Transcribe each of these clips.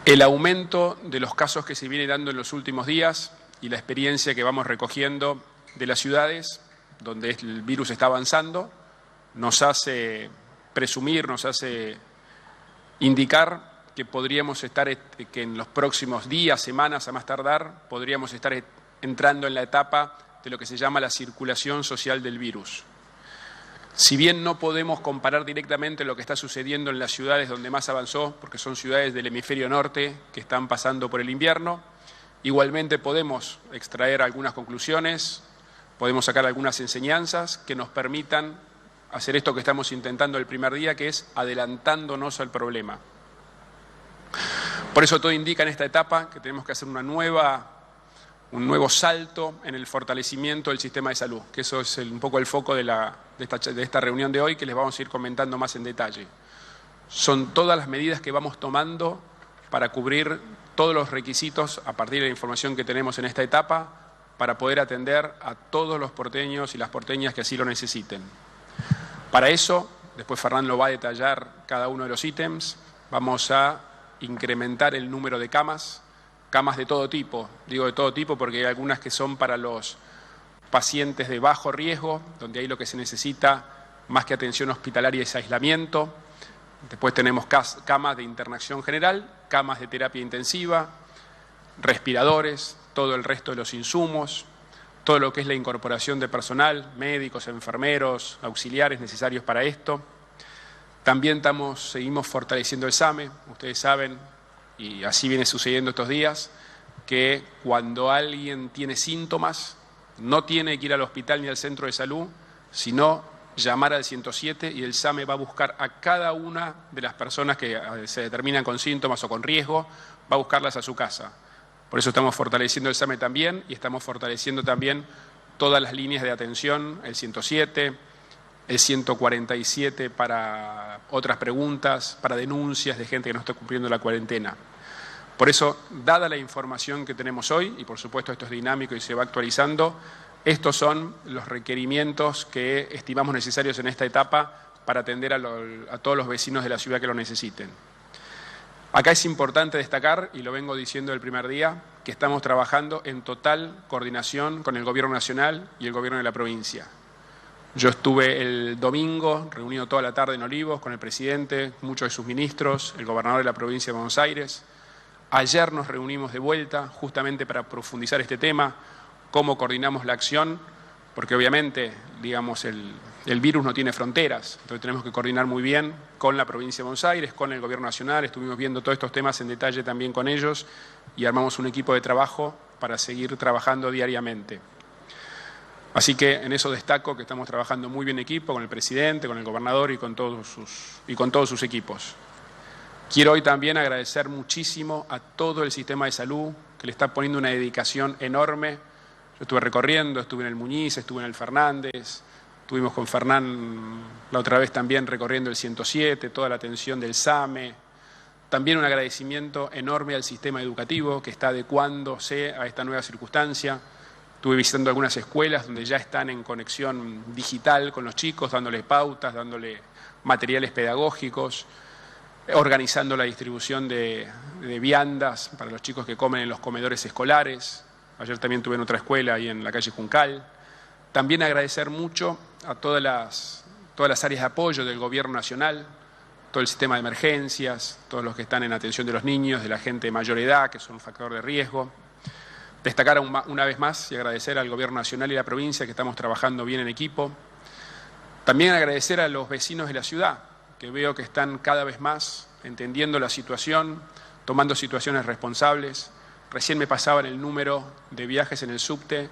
El aumento de los casos que se viene dando en los últimos días y la experiencia que vamos recogiendo de las ciudades donde el virus está avanzando nos hace presumir, nos hace indicar que podríamos estar, que en los próximos días, semanas a más tardar, podríamos estar entrando en la etapa de lo que se llama la circulación social del virus. Si bien no podemos comparar directamente lo que está sucediendo en las ciudades donde más avanzó, porque son ciudades del hemisferio norte que están pasando por el invierno, igualmente podemos extraer algunas conclusiones, podemos sacar algunas enseñanzas que nos permitan hacer esto que estamos intentando el primer día, que es adelantándonos al problema. Por eso todo indica en esta etapa que tenemos que hacer un nuevo salto en el fortalecimiento del sistema de salud, que eso es un poco el foco de esta reunión de hoy, que les vamos a ir comentando más en detalle. Son todas las medidas que vamos tomando para cubrir todos los requisitos a partir de la información que tenemos en esta etapa para poder atender a todos los porteños y las porteñas que así lo necesiten. Para eso, después Fernán lo va a detallar cada uno de los ítems, vamos a incrementar el número de camas de todo tipo. Digo de todo tipo porque hay algunas que son para los pacientes de bajo riesgo, donde ahí lo que se necesita más que atención hospitalaria es aislamiento. Después tenemos camas de internación general, camas de terapia intensiva, respiradores, todo el resto de los insumos, todo lo que es la incorporación de personal, médicos, enfermeros, auxiliares necesarios para esto. También seguimos fortaleciendo el SAME. Ustedes saben, y así viene sucediendo estos días, que cuando alguien tiene síntomas, no tiene que ir al hospital ni al centro de salud, sino llamar al 107 y el SAME va a buscar a cada una de las personas que se determinan con síntomas o con riesgo, va a buscarlas a su casa. Por eso estamos fortaleciendo el SAME también y estamos fortaleciendo también todas las líneas de atención, el 107, el 147 para otras preguntas, para denuncias de gente que no está cumpliendo la cuarentena. Por eso, dada la información que tenemos hoy, y por supuesto esto es dinámico y se va actualizando, estos son los requerimientos que estimamos necesarios en esta etapa para atender a todos los vecinos de la ciudad que lo necesiten. Acá es importante destacar, y lo vengo diciendo el primer día, que estamos trabajando en total coordinación con el Gobierno Nacional y el Gobierno de la provincia. Yo estuve el domingo reunido toda la tarde en Olivos con el presidente, muchos de sus ministros, el gobernador de la provincia de Buenos Aires. Ayer nos reunimos de vuelta justamente para profundizar este tema, cómo coordinamos la acción, porque obviamente, digamos, el virus no tiene fronteras, entonces tenemos que coordinar muy bien con la provincia de Buenos Aires, con el Gobierno Nacional, estuvimos viendo todos estos temas en detalle también con ellos y armamos un equipo de trabajo para seguir trabajando diariamente. Así que en eso destaco que estamos trabajando muy bien en equipo con el presidente, con el gobernador y con todos sus equipos. Quiero hoy también agradecer muchísimo a todo el sistema de salud que le está poniendo una dedicación enorme. Yo estuve recorriendo, estuve en el Muñiz, estuve en el Fernández, estuvimos con Fernán la otra vez también recorriendo el 107, toda la atención del SAME. También un agradecimiento enorme al sistema educativo que está adecuándose a esta nueva circunstancia. Estuve visitando algunas escuelas donde ya están en conexión digital con los chicos, dándole pautas, dándole materiales pedagógicos, organizando la distribución de viandas para los chicos que comen en los comedores escolares. Ayer también estuve en otra escuela ahí en la calle Juncal. También agradecer mucho a todas las áreas de apoyo del Gobierno Nacional, todo el sistema de emergencias, todos los que están en atención de los niños, de la gente de mayor edad, que son un factor de riesgo. Destacar una vez más y agradecer al Gobierno Nacional y la provincia que estamos trabajando bien en equipo. También agradecer a los vecinos de la ciudad, que veo que están cada vez más entendiendo la situación, tomando situaciones responsables. Recién me pasaban el número de viajes en el subte,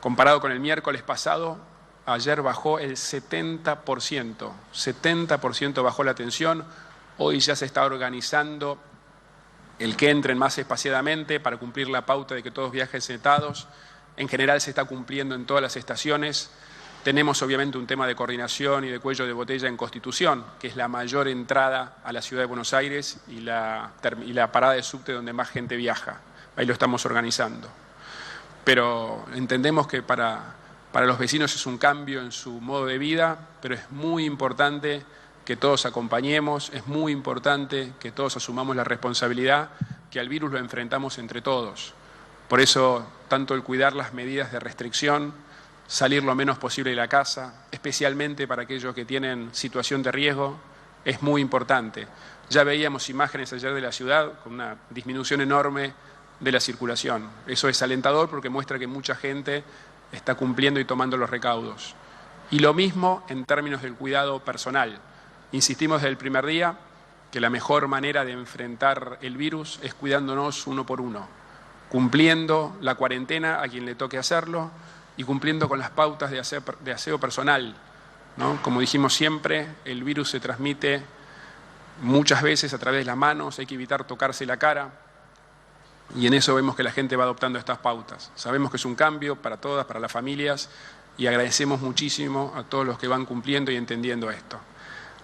comparado con el miércoles pasado, ayer bajó el 70% bajó la tensión, hoy ya se está organizando el que entren más espaciadamente para cumplir la pauta de que todos viajen sentados. En general se está cumpliendo en todas las estaciones. Tenemos obviamente un tema de coordinación y de cuello de botella en Constitución, que es la mayor entrada a la ciudad de Buenos Aires y la parada de subte donde más gente viaja. Ahí lo estamos organizando. Pero entendemos que para los vecinos es un cambio en su modo de vida, pero es muy importante que todos acompañemos, es muy importante que todos asumamos la responsabilidad que al virus lo enfrentamos entre todos. Por eso, tanto el cuidar las medidas de restricción, salir lo menos posible de la casa, especialmente para aquellos que tienen situación de riesgo, es muy importante. Ya veíamos imágenes ayer de la ciudad con una disminución enorme de la circulación. Eso es alentador porque muestra que mucha gente está cumpliendo y tomando los recaudos. Y lo mismo en términos del cuidado personal. Insistimos desde el primer día que la mejor manera de enfrentar el virus es cuidándonos uno por uno, cumpliendo la cuarentena a quien le toque hacerlo y cumpliendo con las pautas de aseo personal, ¿no? Como dijimos siempre, el virus se transmite muchas veces a través de las manos, hay que evitar tocarse la cara y en eso vemos que la gente va adoptando estas pautas. Sabemos que es un cambio para todas, para las familias y agradecemos muchísimo a todos los que van cumpliendo y entendiendo esto.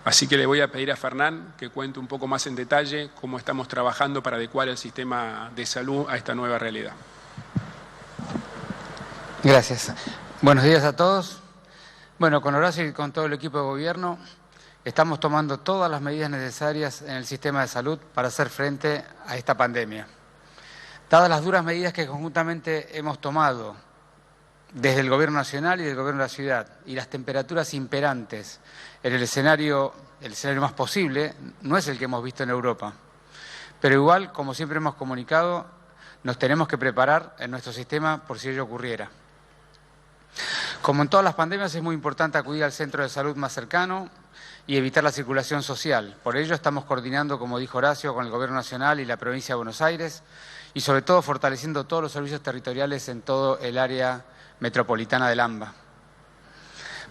Así que le voy a pedir a Fernán que cuente un poco más en detalle cómo estamos trabajando para adecuar el sistema de salud a esta nueva realidad. Gracias. Buenos días a todos. Bueno, con Horacio y con todo el equipo de gobierno estamos tomando todas las medidas necesarias en el sistema de salud para hacer frente a esta pandemia. Dadas las duras medidas que conjuntamente hemos tomado desde el Gobierno Nacional y del Gobierno de la Ciudad y las temperaturas imperantes en el escenario más posible, no es el que hemos visto en Europa. Pero igual, como siempre hemos comunicado, nos tenemos que preparar en nuestro sistema por si ello ocurriera. Como en todas las pandemias, es muy importante acudir al centro de salud más cercano y evitar la circulación social. Por ello estamos coordinando, como dijo Horacio, con el Gobierno Nacional y la Provincia de Buenos Aires y sobre todo fortaleciendo todos los servicios territoriales en todo el área metropolitana del AMBA.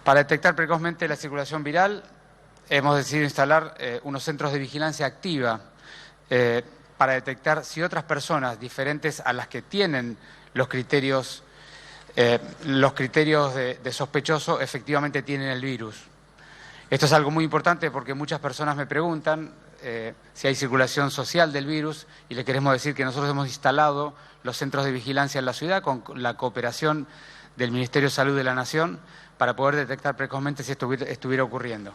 Para detectar precozmente la circulación viral, hemos decidido instalar unos centros de vigilancia activa para detectar si otras personas diferentes a las que tienen los criterios de sospechoso efectivamente tienen el virus. Esto es algo muy importante porque muchas personas me preguntan si hay circulación social del virus y le queremos decir que nosotros hemos instalado los centros de vigilancia en la ciudad con la cooperación del Ministerio de Salud de la Nación para poder detectar precozmente si esto estuviera ocurriendo.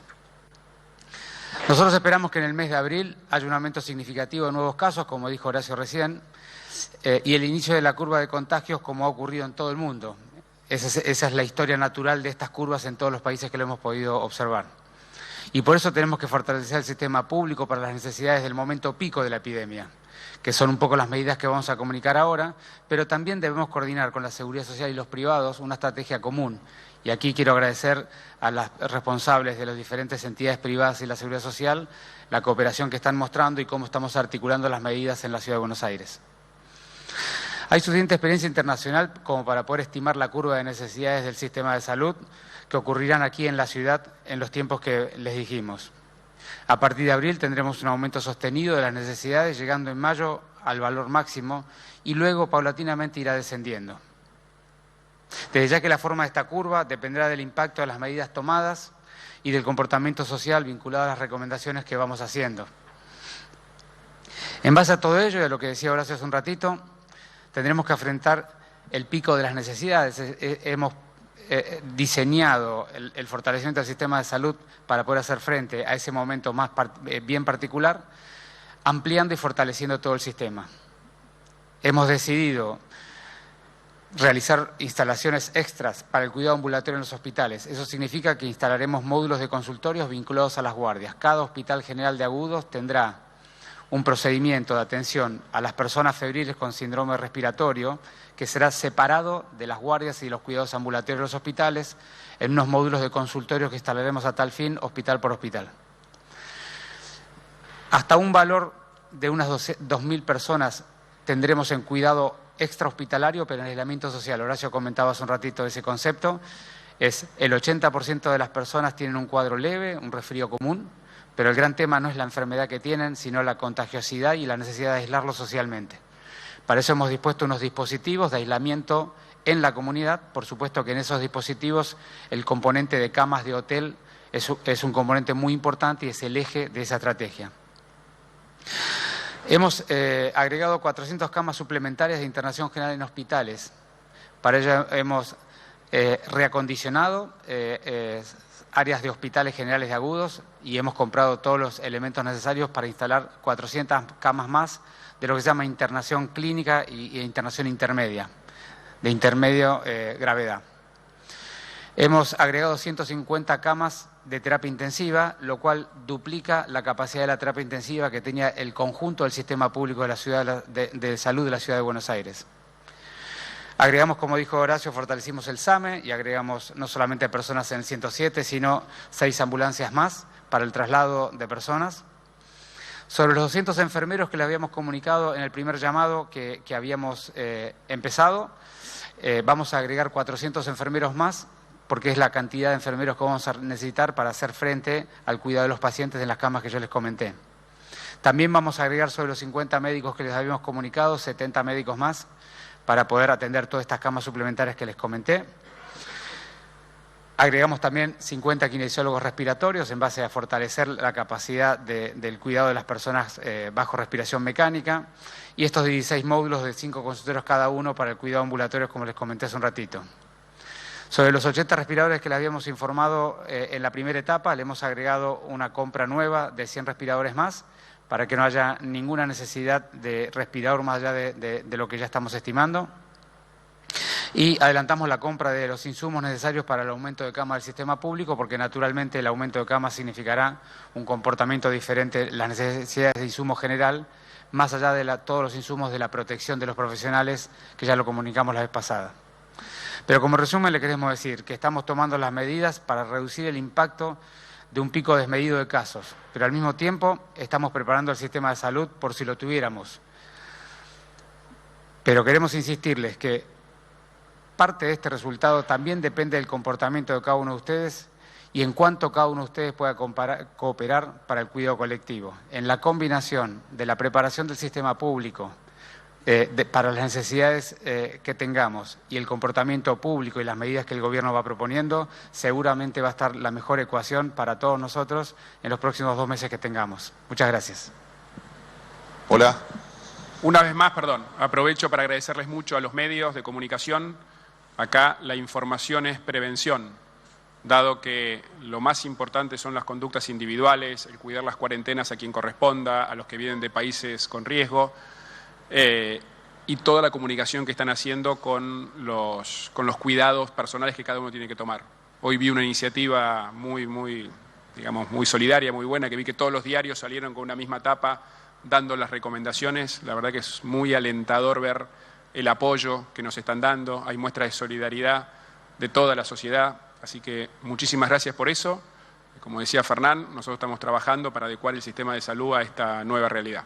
Nosotros esperamos que en el mes de abril haya un aumento significativo de nuevos casos, como dijo Horacio recién, y el inicio de la curva de contagios como ha ocurrido en todo el mundo. Esa es la historia natural de estas curvas en todos los países que lo hemos podido observar. Y por eso tenemos que fortalecer el sistema público para las necesidades del momento pico de la epidemia, que son un poco las medidas que vamos a comunicar ahora, pero también debemos coordinar con la seguridad social y los privados una estrategia común. Y aquí quiero agradecer a las responsables de las diferentes entidades privadas y la seguridad social la cooperación que están mostrando y cómo estamos articulando las medidas en la Ciudad de Buenos Aires. Hay suficiente experiencia internacional como para poder estimar la curva de necesidades del sistema de salud que ocurrirán aquí en la ciudad en los tiempos que les dijimos. A partir de abril tendremos un aumento sostenido de las necesidades, llegando en mayo al valor máximo y luego paulatinamente irá descendiendo. Desde ya que la forma de esta curva dependerá del impacto de las medidas tomadas y del comportamiento social vinculado a las recomendaciones que vamos haciendo. En base a todo ello y a lo que decía Horacio hace un ratito, tendremos que afrontar el pico de las necesidades. Hemos diseñado el fortalecimiento del sistema de salud para poder hacer frente a ese momento bien particular, ampliando y fortaleciendo todo el sistema. Hemos decidido realizar instalaciones extras para el cuidado ambulatorio en los hospitales. Eso significa que instalaremos módulos de consultorios vinculados a las guardias. Cada hospital general de agudos tendrá un procedimiento de atención a las personas febriles con síndrome respiratorio que será separado de las guardias y los cuidados ambulatorios de los hospitales en unos módulos de consultorios que instalaremos a tal fin, hospital por hospital. Hasta un valor de unas 2.000 personas tendremos en cuidado extrahospitalario, pero en aislamiento social. Horacio comentaba hace un ratito ese concepto. Es el 80% de las personas tienen un cuadro leve, un resfrío común, pero el gran tema no es la enfermedad que tienen, sino la contagiosidad y la necesidad de aislarlos socialmente. Para eso hemos dispuesto unos dispositivos de aislamiento en la comunidad. Por supuesto que en esos dispositivos el componente de camas de hotel es un componente muy importante y es el eje de esa estrategia. Hemos agregado 400 camas suplementarias de internación general en hospitales. Para ello hemos reacondicionado áreas de hospitales generales de agudos y hemos comprado todos los elementos necesarios para instalar 400 camas más de lo que se llama internación clínica y internación intermedia, de intermedio gravedad. Hemos agregado 150 camas de terapia intensiva, lo cual duplica la capacidad de la terapia intensiva que tenía el conjunto del sistema público de la ciudad de salud de la Ciudad de Buenos Aires. Agregamos, como dijo Horacio, fortalecimos el SAME y agregamos no solamente personas en el 107, sino 6 ambulancias más para el traslado de personas. Sobre los 200 enfermeros que les habíamos comunicado en el primer llamado que habíamos empezado, vamos a agregar 400 enfermeros más, porque es la cantidad de enfermeros que vamos a necesitar para hacer frente al cuidado de los pacientes en las camas que yo les comenté. También vamos a agregar sobre los 50 médicos que les habíamos comunicado, 70 médicos más, para poder atender todas estas camas suplementarias que les comenté. Agregamos también 50 kinesiólogos respiratorios en base a fortalecer la capacidad del cuidado de las personas bajo respiración mecánica y estos 16 módulos de 5 consultorios cada uno para el cuidado ambulatorio, como les comenté hace un ratito. Sobre los 80 respiradores que les habíamos informado en la primera etapa, le hemos agregado una compra nueva de 100 respiradores más para que no haya ninguna necesidad de respirador más allá de lo que ya estamos estimando. Y adelantamos la compra de los insumos necesarios para el aumento de camas del sistema público, porque naturalmente el aumento de camas significará un comportamiento diferente, las necesidades de insumo general, más allá de todos los insumos de la protección de los profesionales, que ya lo comunicamos la vez pasada. Pero como resumen le queremos decir que estamos tomando las medidas para reducir el impacto de un pico desmedido de casos, pero al mismo tiempo estamos preparando el sistema de salud por si lo tuviéramos. Pero queremos insistirles que parte de este resultado también depende del comportamiento de cada uno de ustedes y en cuánto cada uno de ustedes pueda cooperar para el cuidado colectivo. En la combinación de la preparación del sistema público para las necesidades que tengamos y el comportamiento público y las medidas que el gobierno va proponiendo, seguramente va a estar la mejor ecuación para todos nosotros en los próximos 2 meses que tengamos. Muchas gracias. Hola. Una vez más, perdón, aprovecho para agradecerles mucho a los medios de comunicación. Acá la información es prevención, dado que lo más importante son las conductas individuales, el cuidar las cuarentenas a quien corresponda, a los que vienen de países con riesgo, y toda la comunicación que están haciendo con los cuidados personales que cada uno tiene que tomar. Hoy vi una iniciativa muy solidaria, muy buena, que vi que todos los diarios salieron con una misma tapa dando las recomendaciones. La verdad que es muy alentador ver el apoyo que nos están dando. Hay muestras de solidaridad de toda la sociedad, así que muchísimas gracias por eso. Como decía Fernán, nosotros estamos trabajando para adecuar el sistema de salud a esta nueva realidad.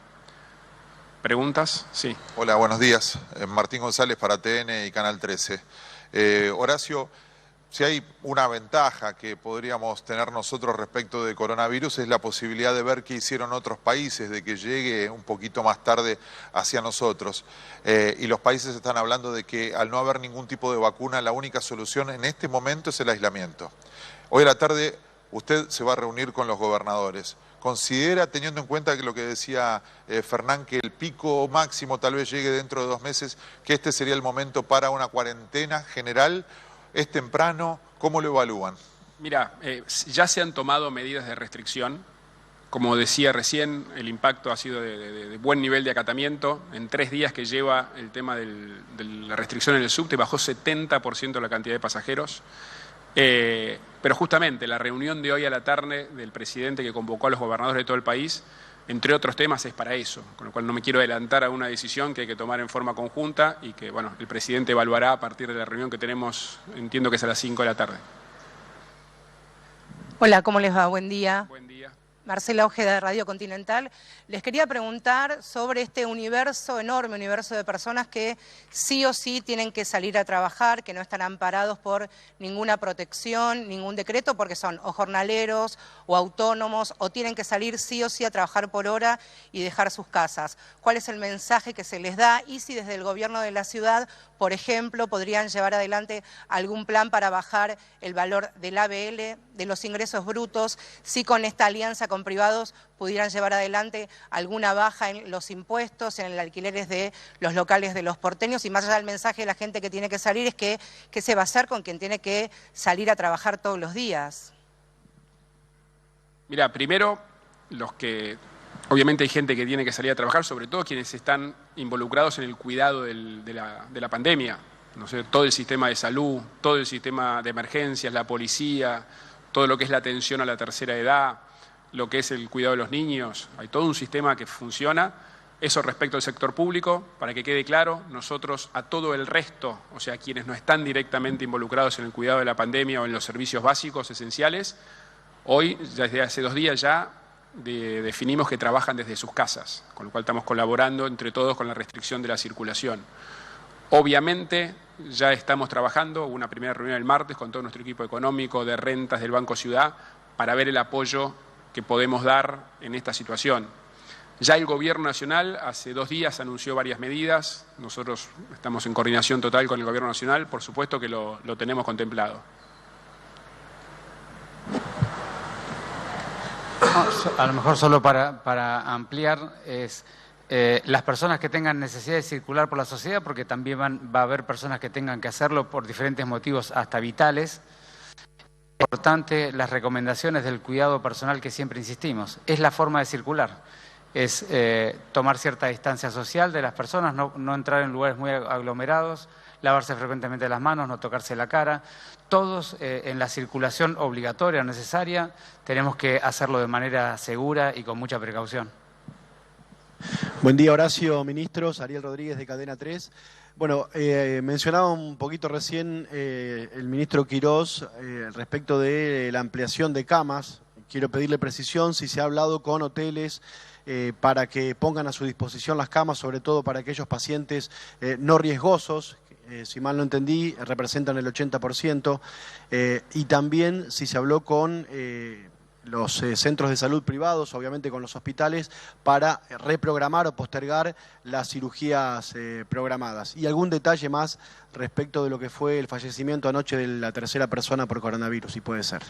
¿Preguntas? Sí. Hola, buenos días. Martín González para TN y Canal 13. Horacio, si hay una ventaja que podríamos tener nosotros respecto de coronavirus es la posibilidad de ver qué hicieron otros países, de que llegue un poquito más tarde hacia nosotros. Y los países están hablando de que al no haber ningún tipo de vacuna, la única solución en este momento es el aislamiento. Hoy a la tarde usted se va a reunir con los gobernadores. ¿Considera, teniendo en cuenta que lo que decía Fernán, que el pico máximo tal vez llegue dentro de 2 meses, que este sería el momento para una cuarentena general? ¿Es temprano? ¿Cómo lo evalúan? Mira, ya se han tomado medidas de restricción. Como decía recién, el impacto ha sido de buen nivel de acatamiento. En 3 días que lleva el tema de la restricción en el subte, bajó 70% la cantidad de pasajeros. Pero justamente la reunión de hoy a la tarde del presidente que convocó a los gobernadores de todo el país, entre otros temas, es para eso, con lo cual no me quiero adelantar a una decisión que hay que tomar en forma conjunta y que el presidente evaluará a partir de la reunión que tenemos, entiendo que es a las 5 de la tarde. Hola, ¿cómo les va? Buen día. Buen día. Marcela Ojeda de Radio Continental. Les quería preguntar sobre este enorme universo de personas que sí o sí tienen que salir a trabajar, que no están amparados por ninguna protección, ningún decreto, porque son o jornaleros o autónomos o tienen que salir sí o sí a trabajar por hora y dejar sus casas. ¿Cuál es el mensaje que se les da? Y si desde el gobierno de la ciudad, por ejemplo, podrían llevar adelante algún plan para bajar el valor del ABL, de los ingresos brutos, si con esta alianza con privados pudieran llevar adelante alguna baja en los impuestos, en el alquileres de los locales de los porteños, y más allá del mensaje de la gente que tiene que salir es que ¿qué se va a hacer con quien tiene que salir a trabajar todos los días? Mira, primero, obviamente hay gente que tiene que salir a trabajar, sobre todo quienes están involucrados en el cuidado de la pandemia. No sé, todo el sistema de salud, todo el sistema de emergencias, la policía, todo lo que es la atención a la tercera edad, lo que es el cuidado de los niños. Hay todo un sistema que funciona. Eso respecto al sector público, para que quede claro, nosotros a todo el resto, o sea, quienes no están directamente involucrados en el cuidado de la pandemia o en los servicios básicos esenciales, hoy, desde hace 2 días ya, definimos que trabajan desde sus casas, con lo cual estamos colaborando entre todos con la restricción de la circulación. Obviamente, ya estamos trabajando, hubo una primera reunión el martes con todo nuestro equipo económico de rentas del Banco Ciudad para ver el apoyo que podemos dar en esta situación. Ya el Gobierno Nacional hace 2 días anunció varias medidas. Nosotros estamos en coordinación total con el Gobierno Nacional, por supuesto que lo tenemos contemplado. A lo mejor solo para ampliar es las personas que tengan necesidad de circular por la sociedad, porque también va a haber personas que tengan que hacerlo por diferentes motivos hasta vitales. Importante las recomendaciones del cuidado personal que siempre insistimos. Es la forma de circular. Es tomar cierta distancia social de las personas, no entrar en lugares muy aglomerados, lavarse frecuentemente las manos, no tocarse la cara. Todos en la circulación obligatoria o necesaria tenemos que hacerlo de manera segura y con mucha precaución. Buen día, Horacio, ministros. Ariel Rodríguez, de Cadena 3. Bueno, mencionaba un poquito recién el ministro Quirós respecto de la ampliación de camas. Quiero pedirle precisión si se ha hablado con hoteles para que pongan a su disposición las camas, sobre todo para aquellos pacientes no riesgosos, si mal no entendí, representan el 80%, y también si se habló con los centros de salud privados, obviamente con los hospitales, para reprogramar o postergar las cirugías programadas. Y algún detalle más respecto de lo que fue el fallecimiento anoche de la tercera persona por coronavirus, si puede ser.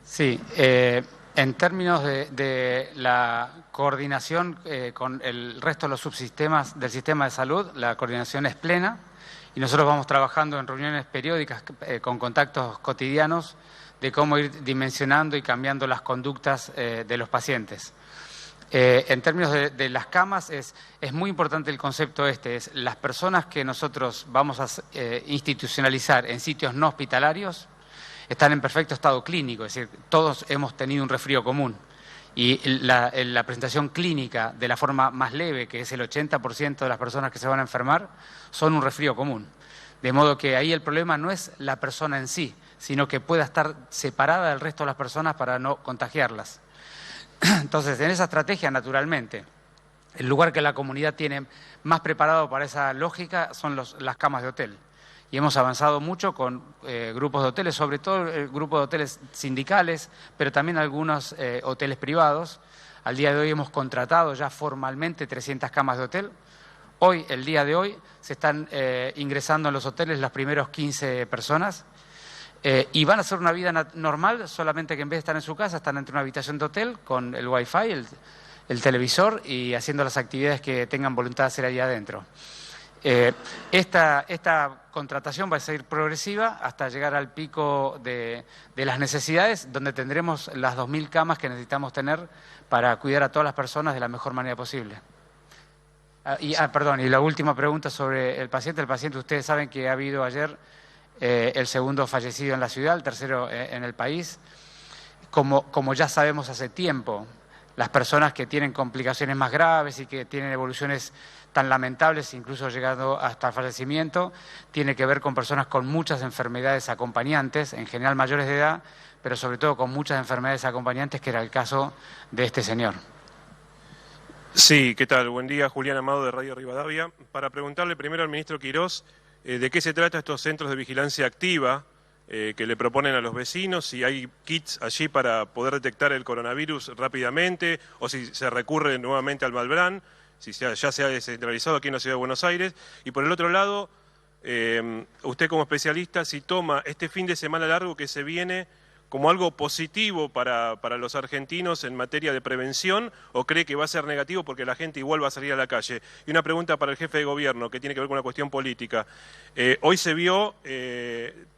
Sí, en términos de la coordinación con el resto de los subsistemas del sistema de salud, la coordinación es plena y nosotros vamos trabajando en reuniones periódicas con contactos cotidianos de cómo ir dimensionando y cambiando las conductas de los pacientes. En términos de las camas, es muy importante el concepto es las personas que nosotros vamos a institucionalizar en sitios no hospitalarios están en perfecto estado clínico, es decir, todos hemos tenido un resfrío común. Y la presentación clínica de la forma más leve, que es el 80% de las personas que se van a enfermar, son un resfrío común. De modo que ahí el problema no es la persona en sí, sino que pueda estar separada del resto de las personas para no contagiarlas. Entonces, en esa estrategia, naturalmente, el lugar que la comunidad tiene más preparado para esa lógica son las camas de hotel. Y hemos avanzado mucho con grupos de hoteles, sobre todo el grupo de hoteles sindicales, pero también algunos hoteles privados. Al día de hoy hemos contratado ya formalmente 300 camas de hotel. Hoy, el día de hoy, se están ingresando en los hoteles las primeros 15 personas y van a hacer una vida normal, solamente que en vez de estar en su casa, están entre una habitación de hotel con el wifi, el televisor y haciendo las actividades que tengan voluntad de hacer ahí adentro. Esta contratación va a ser progresiva hasta llegar al pico de las necesidades, donde tendremos las 2.000 camas que necesitamos tener para cuidar a todas las personas de la mejor manera posible. Y la última pregunta sobre el paciente. El paciente, ustedes saben que ha habido ayer el segundo fallecido en la ciudad, el tercero en el país. Como ya sabemos hace tiempo, las personas que tienen complicaciones más graves y que tienen evoluciones tan lamentables, incluso llegando hasta el fallecimiento, tiene que ver con personas con muchas enfermedades acompañantes, en general mayores de edad, pero sobre todo con muchas enfermedades acompañantes, que era el caso de este señor. Sí, ¿qué tal? Buen día, Julián Amado de Radio Rivadavia. Para preguntarle primero al ministro Quirós de qué se trata estos centros de vigilancia activa que le proponen a los vecinos, si hay kits allí para poder detectar el coronavirus rápidamente o si se recurre nuevamente al Malbrán, si ya se ha descentralizado aquí en la Ciudad de Buenos Aires. Y por el otro lado, usted como especialista, si toma este fin de semana largo que se viene como algo positivo para los argentinos en materia de prevención, o cree que va a ser negativo porque la gente igual va a salir a la calle. Y una pregunta para el jefe de gobierno que tiene que ver con una cuestión política. Hoy se vio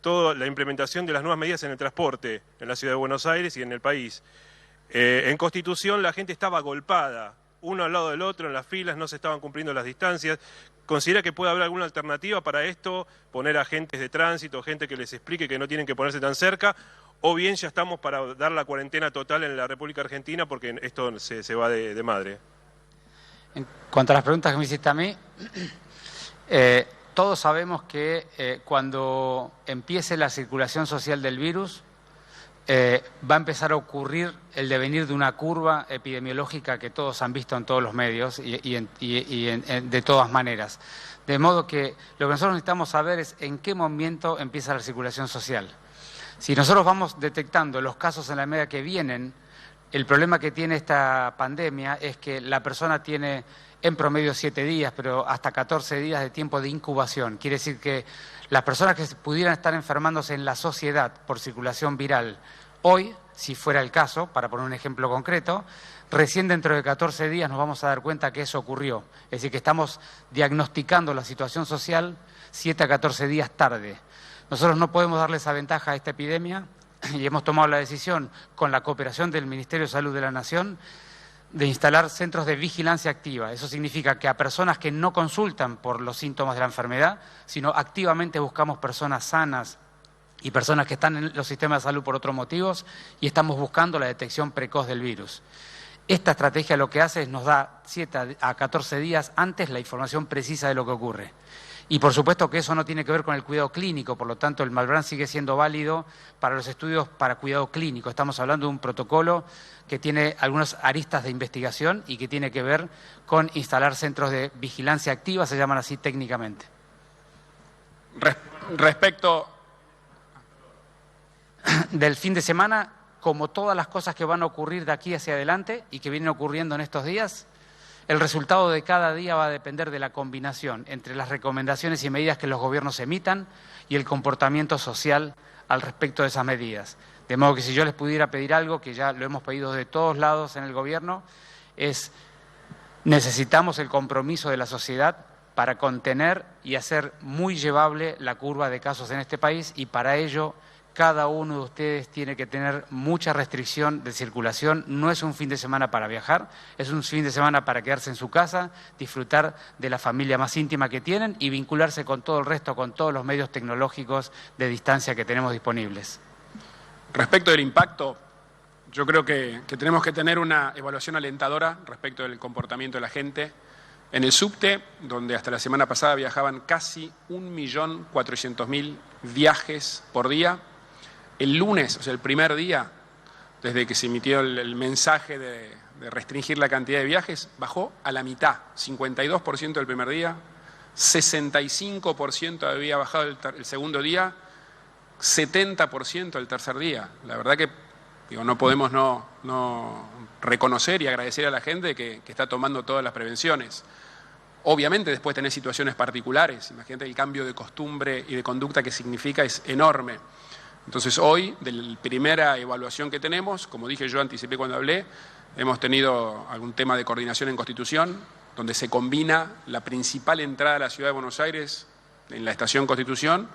toda la implementación de las nuevas medidas en el transporte en la Ciudad de Buenos Aires y en el país. En Constitución la gente estaba agolpada, uno al lado del otro, en las filas, no se estaban cumpliendo las distancias. ¿Considera que puede haber alguna alternativa para esto? ¿Poner agentes de tránsito, gente que les explique que no tienen que ponerse tan cerca? ¿O bien ya estamos para dar la cuarentena total en la República Argentina porque esto se va de madre? En cuanto a las preguntas que me hiciste a mí, todos sabemos que cuando empiece la circulación social del virus, va a empezar a ocurrir el devenir de una curva epidemiológica que todos han visto en todos los medios de todas maneras. De modo que lo que nosotros necesitamos saber es en qué momento empieza la circulación social. Si nosotros vamos detectando los casos en la medida que vienen, el problema que tiene esta pandemia es que la persona tiene en promedio 7 días, pero hasta 14 días de tiempo de incubación. Quiere decir que las personas que pudieran estar enfermándose en la sociedad por circulación viral, hoy, si fuera el caso, para poner un ejemplo concreto, recién dentro de 14 días nos vamos a dar cuenta que eso ocurrió. Es decir, que estamos diagnosticando la situación social 7 a 14 días tarde. Nosotros no podemos darle esa ventaja a esta epidemia y hemos tomado la decisión, con la cooperación del Ministerio de Salud de la Nación, de instalar centros de vigilancia activa. Eso significa que a personas que no consultan por los síntomas de la enfermedad, sino activamente buscamos personas sanas y personas que están en los sistemas de salud por otros motivos y estamos buscando la detección precoz del virus. Esta estrategia lo que hace es nos da 7 a 14 días antes la información precisa de lo que ocurre. Y por supuesto que eso no tiene que ver con el cuidado clínico, por lo tanto el Malbrán sigue siendo válido para los estudios para cuidado clínico. Estamos hablando de un protocolo que tiene algunas aristas de investigación y que tiene que ver con instalar centros de vigilancia activa, se llaman así técnicamente. Respecto del fin de semana, como todas las cosas que van a ocurrir de aquí hacia adelante y que vienen ocurriendo en estos días, el resultado de cada día va a depender de la combinación entre las recomendaciones y medidas que los gobiernos emitan y el comportamiento social al respecto de esas medidas. De modo que si yo les pudiera pedir algo, que ya lo hemos pedido de todos lados en el gobierno, es necesitamos el compromiso de la sociedad para contener y hacer muy llevable la curva de casos en este país y para ello cada uno de ustedes tiene que tener mucha restricción de circulación. No es un fin de semana para viajar, es un fin de semana para quedarse en su casa, disfrutar de la familia más íntima que tienen y vincularse con todo el resto, con todos los medios tecnológicos de distancia que tenemos disponibles. Respecto del impacto, yo creo que tenemos que tener una evaluación alentadora respecto del comportamiento de la gente. En el subte, donde hasta la semana pasada viajaban casi 1.400.000 viajes por día, el lunes, o sea, el primer día, desde que se emitió el mensaje de restringir la cantidad de viajes, bajó a la mitad, 52% el primer día, 65% había bajado el segundo día, 70% el tercer día. La verdad que no podemos no reconocer y agradecer a la gente que está tomando todas las prevenciones. Obviamente después tenés situaciones particulares, imagínate el cambio de costumbre y de conducta que significa es enorme. Entonces hoy, de la primera evaluación que tenemos, como dije yo, anticipé cuando hablé, hemos tenido algún tema de coordinación en Constitución, donde se combina la principal entrada a la Ciudad de Buenos Aires, en la estación Constitución,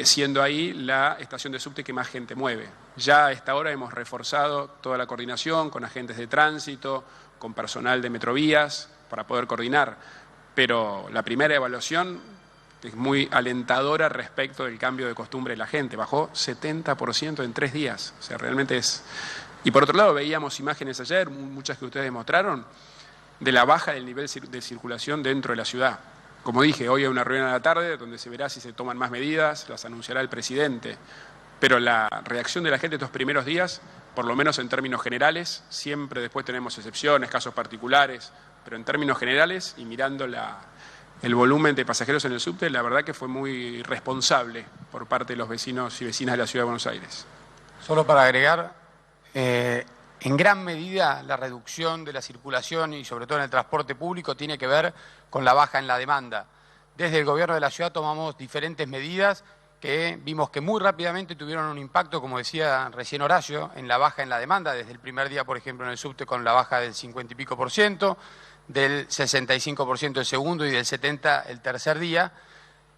siendo ahí la estación de subte que más gente mueve. Ya a esta hora hemos reforzado toda la coordinación con agentes de tránsito, con personal de Metrovías, para poder coordinar. Pero la primera evaluación es muy alentadora respecto del cambio de costumbre de la gente. Bajó 70% en 3 días. O sea, realmente es... Y por otro lado, veíamos imágenes ayer, muchas que ustedes mostraron, de la baja del nivel de circulación dentro de la ciudad. Como dije, hoy hay una reunión a la tarde donde se verá si se toman más medidas, las anunciará el presidente. Pero la reacción de la gente estos primeros días, por lo menos en términos generales, siempre después tenemos excepciones, casos particulares, pero en términos generales y mirando el volumen de pasajeros en el subte, la verdad que fue muy responsable por parte de los vecinos y vecinas de la Ciudad de Buenos Aires. Solo para agregar, en gran medida la reducción de la circulación y sobre todo en el transporte público tiene que ver con la baja en la demanda. Desde el gobierno de la ciudad tomamos diferentes medidas que vimos que muy rápidamente tuvieron un impacto, como decía recién Horacio, en la baja en la demanda. Desde el primer día, por ejemplo, en el subte con la baja del 50 y pico %, del 65% el segundo y del 70% el tercer día.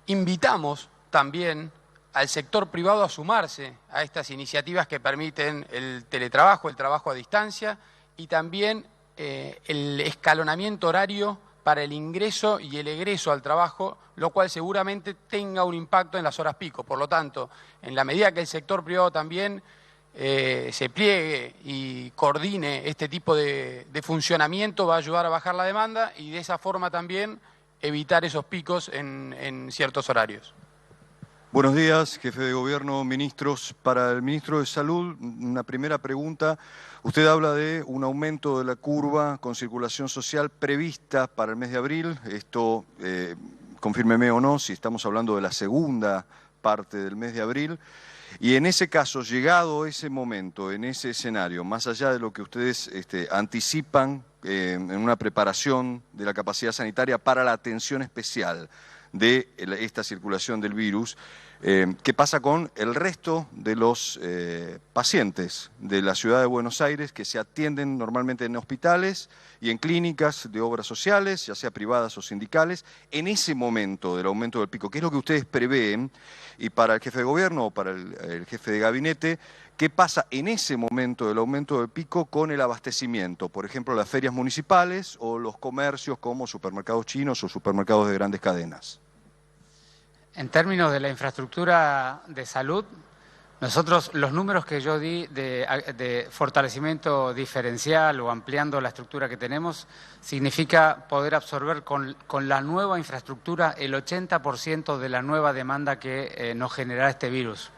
Invitamos también al sector privado a sumarse a estas iniciativas que permiten el teletrabajo, el trabajo a distancia y también el escalonamiento horario para el ingreso y el egreso al trabajo, lo cual seguramente tenga un impacto en las horas pico. Por lo tanto, en la medida que el sector privado también se pliegue y coordine este tipo de funcionamiento, va a ayudar a bajar la demanda y de esa forma también evitar esos picos en ciertos horarios. Buenos días, jefe de gobierno, ministros. Para el ministro de Salud, una primera pregunta. Usted habla de un aumento de la curva con circulación social prevista para el mes de abril. Esto, confírmeme o no, si estamos hablando de la segunda parte del mes de abril. Y en ese caso, llegado ese momento, en ese escenario, más allá de lo que ustedes anticipan en una preparación de la capacidad sanitaria para la atención especial de esta circulación del virus, ¿qué pasa con el resto de los pacientes de la ciudad de Buenos Aires que se atienden normalmente en hospitales y en clínicas de obras sociales, ya sea privadas o sindicales, en ese momento del aumento del pico? ¿Qué es lo que ustedes prevén? Y para el jefe de gobierno o para el jefe de gabinete, ¿qué pasa en ese momento del aumento del pico con el abastecimiento? Por ejemplo, las ferias municipales o los comercios como supermercados chinos o supermercados de grandes cadenas. En términos de la infraestructura de salud, nosotros los números que yo di de fortalecimiento diferencial o ampliando la estructura que tenemos, significa poder absorber con la nueva infraestructura el 80% de la nueva demanda que nos generará este virus.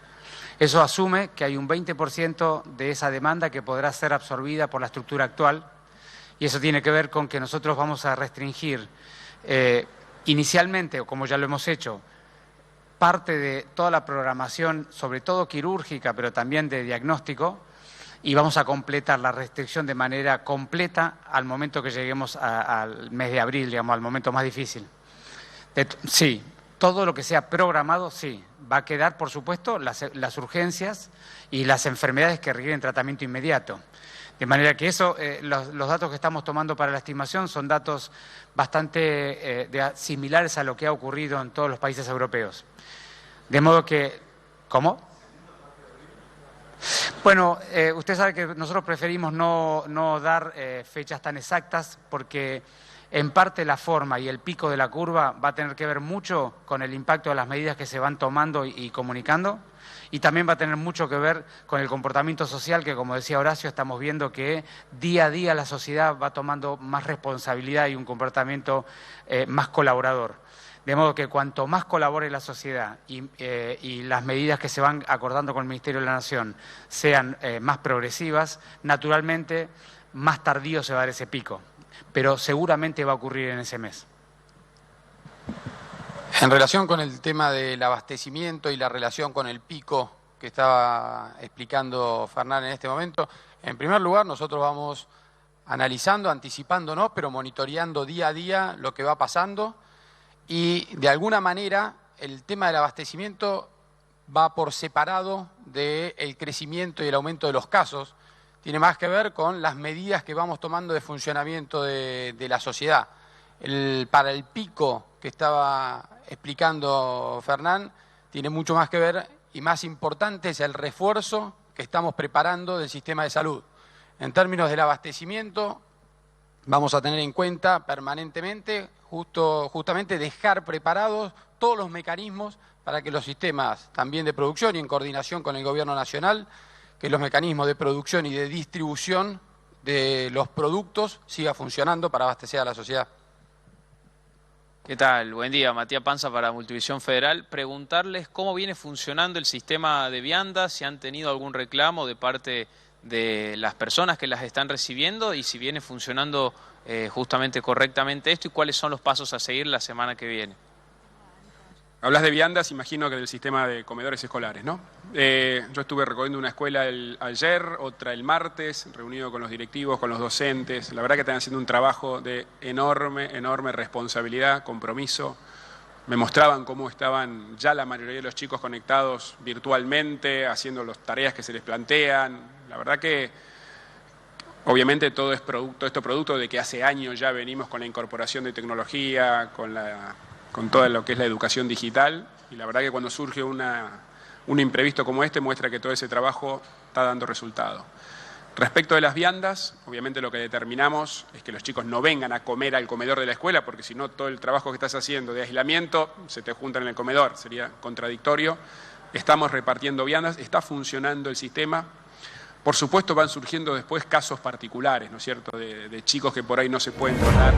Eso asume que hay un 20% de esa demanda que podrá ser absorbida por la estructura actual y eso tiene que ver con que nosotros vamos a restringir inicialmente, o como ya lo hemos hecho, parte de toda la programación, sobre todo quirúrgica, pero también de diagnóstico, y vamos a completar la restricción de manera completa al momento que lleguemos al mes de abril, digamos, al momento más difícil. Sí, todo lo que sea programado, sí. Va a quedar, por supuesto, las urgencias y las enfermedades que requieren tratamiento inmediato. De manera que eso, los datos que estamos tomando para la estimación son datos bastante similares a lo que ha ocurrido en todos los países europeos. De modo que... ¿Cómo? Bueno, usted sabe que nosotros preferimos no dar fechas tan exactas porque en parte la forma y el pico de la curva va a tener que ver mucho con el impacto de las medidas que se van tomando y comunicando y también va a tener mucho que ver con el comportamiento social que, como decía Horacio, estamos viendo que día a día la sociedad va tomando más responsabilidad y un comportamiento más colaborador. De modo que cuanto más colabore la sociedad y las medidas que se van acordando con el Ministerio de la Nación sean más progresivas, naturalmente más tardío se va a dar ese pico, pero seguramente va a ocurrir en ese mes. En relación con el tema del abastecimiento y la relación con el pico que estaba explicando Fernán en este momento, en primer lugar nosotros vamos analizando, anticipándonos, pero monitoreando día a día lo que va pasando. Y de alguna manera el tema del abastecimiento va por separado del crecimiento y el aumento de los casos. Tiene más que ver con las medidas que vamos tomando de funcionamiento de la sociedad. Para el pico que estaba explicando Fernán, tiene mucho más que ver y más importante es el refuerzo que estamos preparando del sistema de salud. En términos del abastecimiento, vamos a tener en cuenta permanentemente justamente dejar preparados todos los mecanismos para que los sistemas también de producción y en coordinación con el Gobierno Nacional, que los mecanismos de producción y de distribución de los productos siga funcionando para abastecer a la sociedad. ¿Qué tal? Buen día, Matías Panza para Multivisión Federal. Preguntarles cómo viene funcionando el sistema de viandas, si han tenido algún reclamo de parte de las personas que las están recibiendo y si viene funcionando justamente correctamente esto y cuáles son los pasos a seguir la semana que viene. Hablas de viandas, imagino que del sistema de comedores escolares, ¿no? Yo estuve recorriendo una escuela ayer, otra el martes, reunido con los directivos, con los docentes. La verdad que están haciendo un trabajo de enorme responsabilidad, compromiso. Me mostraban cómo estaban ya la mayoría de los chicos conectados virtualmente, haciendo las tareas que se les plantean. La verdad que obviamente todo esto es producto de que hace años ya venimos con la incorporación de tecnología, con todo lo que es la educación digital, y la verdad que cuando surge una un imprevisto como este muestra que todo ese trabajo está dando resultado. Respecto de las viandas, obviamente lo que determinamos es que los chicos no vengan a comer al comedor de la escuela, porque si no todo el trabajo que estás haciendo de aislamiento se te junta en el comedor, sería contradictorio. Estamos repartiendo viandas, está funcionando el sistema. Por supuesto van surgiendo después casos particulares, ¿no es cierto?, de chicos que por ahí no se pueden tratar